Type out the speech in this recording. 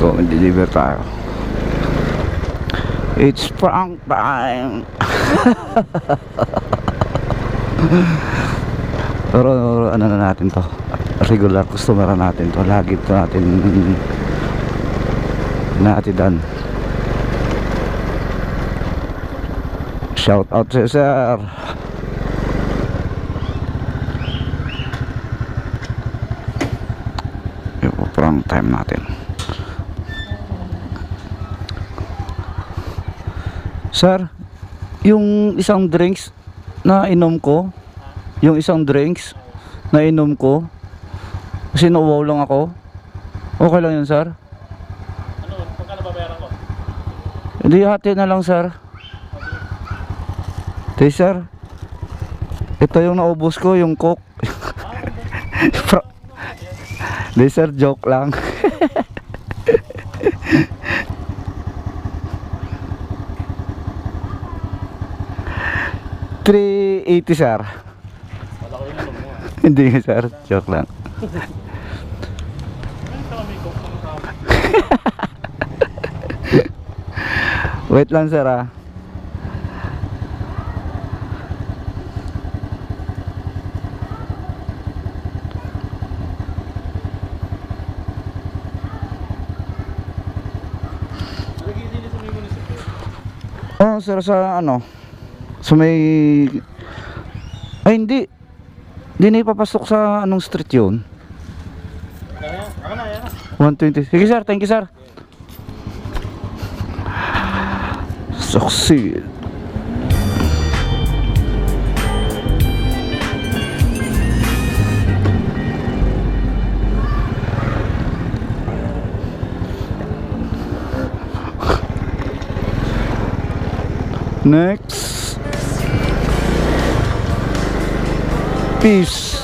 So, deliver tayo. It's prank time. Pero ano na natin to, regular customer natin to, lagi to natin shout out sa sir. Yung prank time natin. Sir, yung isang drinks na inom ko, kasi nauwaw lang ako. Okay lang yun, sir? Ano, magkano babayaran ko? Hindi, hati na lang, sir. Hey, sir, ito yung naubos ko, yung coke. Hindi, sir, joke lang. $380, sir. Wala ko yung alam mo. Hindi, sir, joke lang. Wait lang, sir, ah. Oh, sir, sa ano? So may... Ay, hindi. Hindi na ipapasok sa anong street yun. Kaya, na, yan. 120. Sige, sir, thank you, sir. Succeed. Next. Peace.